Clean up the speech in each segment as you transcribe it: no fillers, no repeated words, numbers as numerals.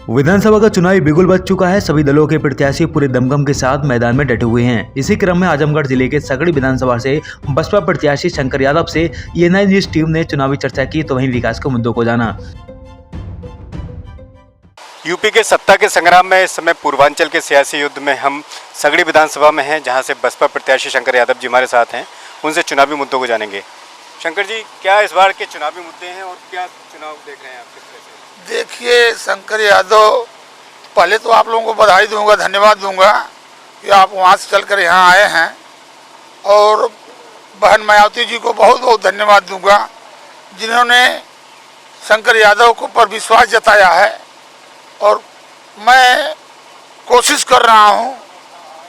विधानसभा का चुनावी बिगुल बज चुका है। सभी दलों के प्रत्याशी पूरे दमखम के साथ मैदान में डटे हुए हैं। इसी क्रम में आजमगढ़ जिले के सगड़ी विधानसभा से बसपा प्रत्याशी शंकर यादव से एएनआई न्यूज टीम ने चुनावी चर्चा की तो वहीं विकास के मुद्दों को जाना। यूपी के सत्ता के संग्राम में इस समय पूर्वांचल के सियासी युद्ध में हम सगड़ी विधानसभा में हैं, जहां से बसपा प्रत्याशी शंकर यादव जी हमारे साथ हैं। उनसे चुनावी मुद्दों को जानेंगे। शंकर जी, क्या इस बार के चुनावी मुद्दे हैं और क्या चुनाव देख रहे हैं आप किस तरह से? देखिए शंकर यादव, पहले तो आप लोगों को बधाई दूंगा, धन्यवाद दूंगा कि आप वहाँ से चलकर यहाँ आए हैं, और बहन मायावती जी को बहुत बहुत धन्यवाद दूंगा जिन्होंने शंकर यादव को पर विश्वास जताया है। और मैं कोशिश कर रहा हूँ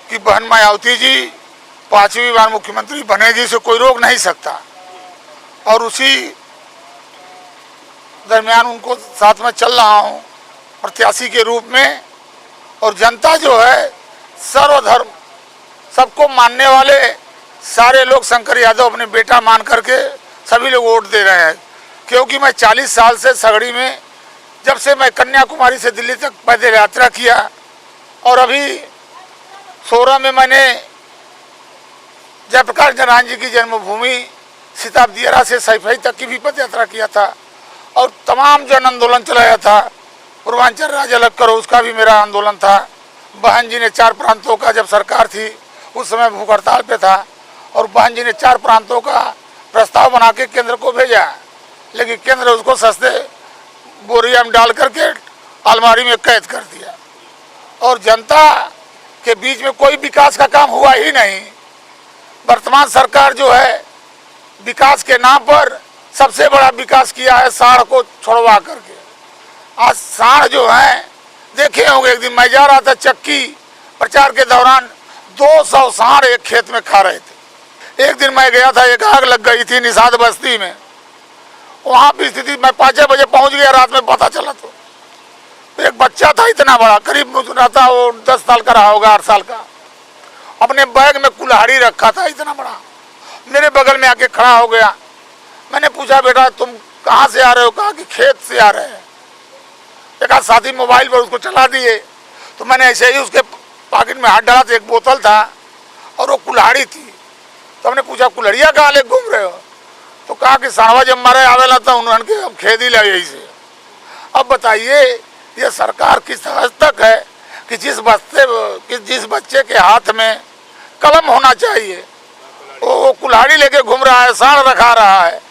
कि बहन मायावती जी 5वीं बार मुख्यमंत्री बनेगी, से कोई रोक नहीं सकता, और उसी दरमियान उनको साथ में चल रहा हूँ प्रत्याशी के रूप में। और जनता जो है सर्वधर्म सबको मानने वाले सारे लोग शंकर यादव अपने बेटा मान करके सभी लोग वोट दे रहे हैं, क्योंकि मैं 40 साल से सगड़ी में, जब से मैं कन्याकुमारी से दिल्ली तक पैदल यात्रा किया, और अभी 16 में मैंने जयप्रकाश नारायण जी की जन्मभूमि सीताब्दियरा से सैफई तक की भी पद यात्रा किया था, और तमाम जन आंदोलन चलाया था। पूर्वांचल राज्य अलग करो, उसका भी मेरा आंदोलन था। बहन जी ने 4 प्रांतों का, जब सरकार थी उस समय भूख हड़ताल पे था, और बहन जी ने 4 प्रांतों का प्रस्ताव बना के केंद्र को भेजा, लेकिन केंद्र उसको सस्ते बोरिया में डाल करके अलमारी में कैद कर दिया, और जनता के बीच में कोई विकास का काम हुआ ही नहीं। वर्तमान सरकार जो है विकास के नाम पर सबसे बड़ा विकास किया है साढ़ को छोड़वा करके। आज साढ़ जो है देखे होंगे, एक दिन मैं जा रहा था चक्की प्रचार के दौरान 200 साढ़ एक खेत में खा रहे थे। एक दिन मैं गया था, एक आग लग गई थी निषाद बस्ती में, वहाँ भी स्थिति, मैं 5 बजे पहुँच गया, रात में पता चला तो एक बच्चा था इतना बड़ा, करीब रहता वो 10 साल का रहा होगा, 8 साल का, अपने बैग में कुल्हाड़ी रखा था इतना बड़ा, मेरे बगल में आके खड़ा हो गया। मैंने पूछा, बेटा तुम कहाँ से आ रहे हो? कहा कि खेत से आ रहे हैं। एक आध साथी मोबाइल पर उसको चला दिए, तो मैंने ऐसे ही उसके पॉकेट में हाथ डाला तो एक बोतल था और वो कुल्हाड़ी थी। तो हमने पूछा, कुल्हड़िया कहाँ ले घूम रहे हो? तो कहा कि साहबा जब मारे आवेला था उन्होंने हम खेद ही लगे से। अब बताइए ये सरकार किस हद तक है कि जिस बच्चे के हाथ में कलम होना चाहिए वो कुल्हाड़ी लेके घूम रहा है, साढ़ रखा रहा है।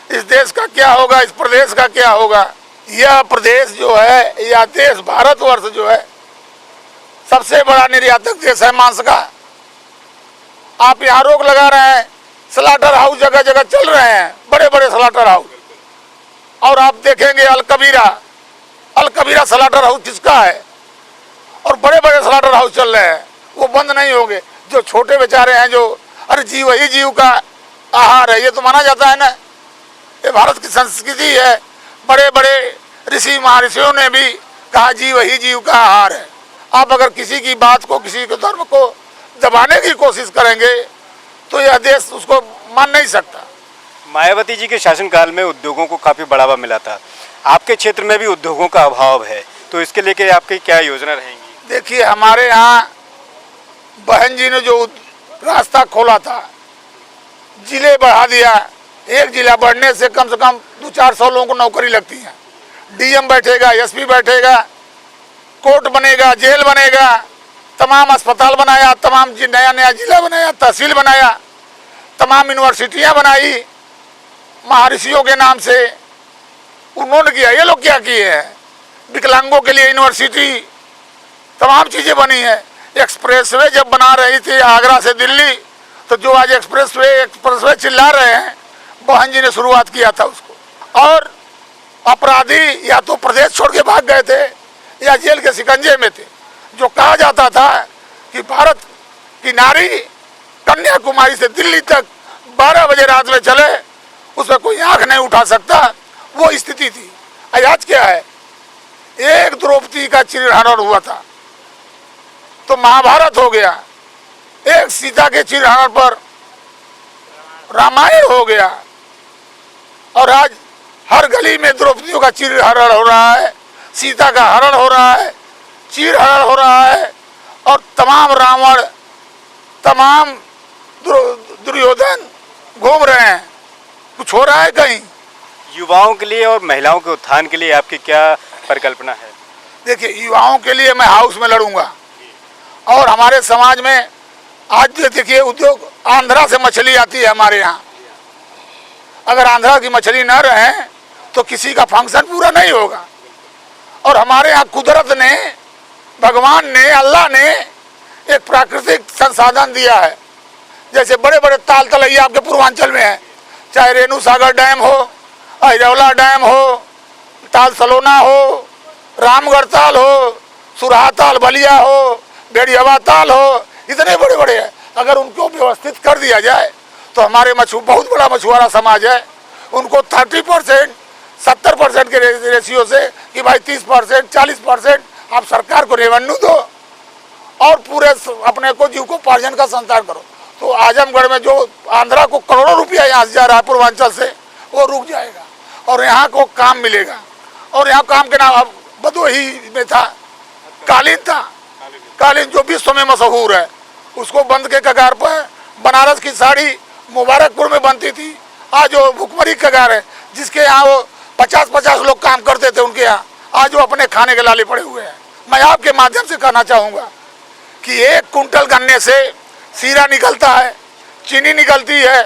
इस देश का क्या होगा, इस प्रदेश का क्या होगा? यह प्रदेश जो है, यह देश भारतवर्ष जो है सबसे बड़ा निर्यातक देश है मांस का। आप यहाँ रोक लगा रहे हैं, स्लाटर हाउस जगह जगह चल रहे हैं, बड़े बड़े स्लाटर हाउस, और आप देखेंगे अलकबीरा स्लाटर हाउस किसका है, और बड़े बड़े स्लाटर हाउस चल रहे हैं, वो बंद नहीं होंगे। जो छोटे बेचारे हैं, जो अरे जीव ही जीव का आहार है, ये तो माना जाता है ना, ये भारत की संस्कृति है। बड़े बड़े ऋषि महर्षियों ने भी कहा जीव ही जीव का आहार है। आप अगर किसी की बात को, किसी के धर्म को दबाने की कोशिश करेंगे तो यह देश उसको मान नहीं सकता। मायावती जी के शासनकाल में उद्योगों को काफ़ी बढ़ावा मिला था, आपके क्षेत्र में भी उद्योगों का अभाव है, तो इसके लेके आपकी क्या योजना रहेंगी? देखिए, हमारे यहाँ बहन जी ने जो रास्ता खोला था, जिले बढ़ा दिया, एक जिला बढ़ने से कम 200-400 लोगों को नौकरी लगती है। डीएम बैठेगा, एसपी बैठेगा, कोर्ट बनेगा, जेल बनेगा, तमाम अस्पताल बनाया, तमाम नया जिला बनाया, तहसील बनाया, तमाम यूनिवर्सिटियां बनाई महर्षियों के नाम से। उन्होंने किया, ये लोग क्या किए हैं? विकलांगों के लिए यूनिवर्सिटी, तमाम चीज़ें बनी है। एक्सप्रेसवे जब बना रही थी आगरा से दिल्ली, तो जो आज एक्सप्रेसवे चिल्ला रहे हैं, बहन जी ने शुरुआत किया था उसको। और अपराधी या तो प्रदेश छोड़ के भाग गए थे या जेल के शिकंजे में थे। जो कहा जाता था कि भारत की नारी कन्याकुमारी से दिल्ली तक 12 बजे रात में चले, उसमें कोई आंख नहीं उठा सकता, वो स्थिति थी। आज क्या है? एक द्रौपदी का चिरहरण हुआ था तो महाभारत हो गया, एक सीता के चिरहरण पर रामायण हो गया, और आज हर गली में द्रौपदियों का चीर हरण हो रहा है, सीता का हरण हो रहा है, चीर हरण हो रहा है, और तमाम रावण, तमाम दुर्योधन घूम रहे हैं। कुछ हो रहा है कहीं? युवाओं के लिए और महिलाओं के उत्थान के लिए आपकी क्या परिकल्पना है? देखिए, युवाओं के लिए मैं हाउस में लड़ूंगा, और हमारे समाज में आज देखिए उद्योग, आंध्रा से मछली आती है हमारे यहाँ। अगर आंध्रा की मछली न रहे तो किसी का फंक्शन पूरा नहीं होगा। और हमारे यहाँ कुदरत ने, भगवान ने, अल्लाह ने एक प्राकृतिक संसाधन दिया है। जैसे बड़े बड़े ताल तलैया आपके पूर्वांचल में है, चाहे रेणु सागर डैम हो, अहिरौला डैम हो, ताल सलोना हो, रामगढ़ ताल हो, सुरहा ताल बलिया हो, बेड़ियावा ताल हो, इतने बड़े बड़े हैं। अगर उनको व्यवस्थित कर दिया जाए तो हमारे बहुत बड़ा मछुआरा समाज है, उनको 30%, 70% के रेशियो से कि भाई 30%, 40% आप सरकार को रेवेन्यू दो और पूरे अपने को जीविकोपार्जन का संचार करो। तो आजमगढ़ में जो आंध्रा को करोड़ों रुपया यहाँ से जा रहा है पूर्वांचल से, वो रुक जाएगा और यहाँ को काम मिलेगा। और यहाँ काम के नाम, अब भदोही में था कालीन, कालीन जो विश्व में मशहूर है, उसको बंद के कगार पर। बनारस की साड़ी मुबारकपुर में बनती थी, आज वो भुखमरी कगार है, जिसके यहाँ वो 50-50 लोग काम करते थे, उनके यहाँ आज वो अपने खाने के लाले पड़े हुए हैं। मैं आपके माध्यम से कहना चाहूँगा कि 1 कुंटल गन्ने से सीरा निकलता है, चीनी निकलती है,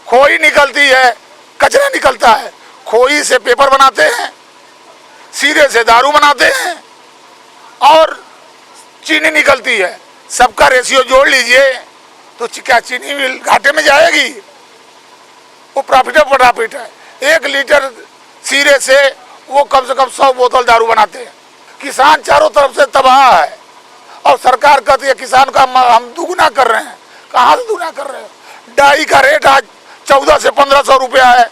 खोई निकलती है, कचरा निकलता है। खोई से पेपर बनाते हैं, सीरे से दारू बनाते हैं, और चीनी निकलती है। सबका रेशियो जोड़ लीजिए तो क्या चीनी मिल घाटे में जाएगी? वो प्रॉफिट है। 1 लीटर सीरे से वो कम से कम 100 बोतल दारू बनाते हैं। किसान चारों तरफ से तबाह है, और सरकार कहती है किसान का हम दुगुना कर रहे हैं। कहाँ से दुगुना कर रहे हैं? डाई का रेट आज 1400 से 1500 रुपया है।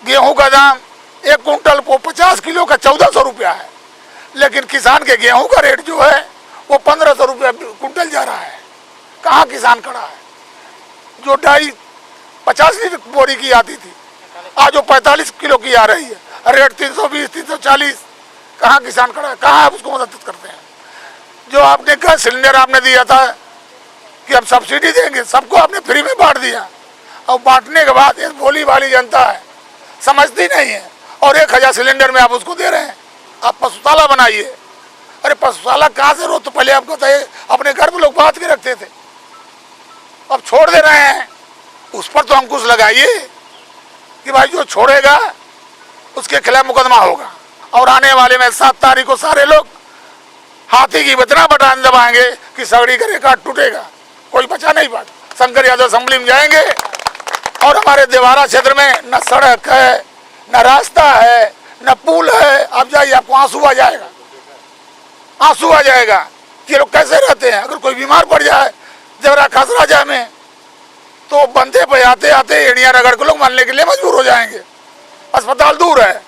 गेहूं का दाम 1 कुंटल को 50 किलो का 1400 रुपया है, लेकिन किसान के गेहूं का रेट जो है वो 1500 रुपया कुंटल जा रहा है। कहाँ किसान खड़ा है? जो डाई 50 लीटर बोरी की आती थी, आज वो 45 किलो की आ रही है, रेट 320, 340। कहाँ किसान खड़ा है? कहाँ आप उसको मदद करते हैं? जो आपने गैस सिलेंडर आपने दिया था कि हम सब्सिडी देंगे, सबको आपने फ्री में बांट दिया, और बांटने के बाद ये भोली भाली जनता है, समझती नहीं है, और 1000 सिलेंडर में आप उसको दे रहे हैं। आप पशुशाला बनाइए। अरे पशुशाला कहाँ से तो पहले आपको बताइए, अपने घर में लोग बांध के रखते थे, अब छोड़ दे रहे हैं। उस पर तो अंकुश लगाइए कि भाई जो छोड़ेगा उसके खिलाफ मुकदमा होगा। और आने वाले में 7 तारीख को सारे लोग हाथी की बतना बटान दबाएंगे कि सगड़ी का रिकॉर्ड टूटेगा, कोई बचा नहीं पाता। शंकर यादव असेंबली में जाएंगे, और हमारे देवारा क्षेत्र में न सड़क है, न रास्ता है, न पुल है। आप जाइए, आपको आंसू आ जाएगा, आंसू आ जाएगा कि लोग कैसे रहते हैं। अगर कोई बीमार पड़ जाए देवरा खासराजा में, तो बंदे पे आते आते एड़िया रगड़ के लोग मरने के लिए मजबूर हो जाएंगे। अस्पताल दूर है।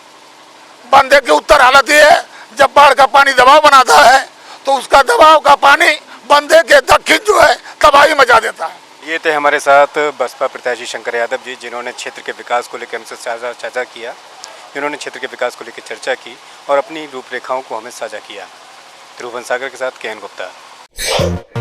बंदे की उत्तर हालत ये है, जब बाढ़ का पानी दबाव बनाता है तो उसका दबाव का पानी बंदे के दक्षिण जो है तबाही मचा देता है। ये थे हमारे साथ बसपा प्रत्याशी शंकर यादव जी, जिन्होंने क्षेत्र के विकास को लेकर हमसे साझा किया, जिन्होंने क्षेत्र के विकास को लेकर चर्चा की और अपनी रूपरेखाओं को हमें साझा किया। ध्रुवन सागर के साथ KN गुप्ता।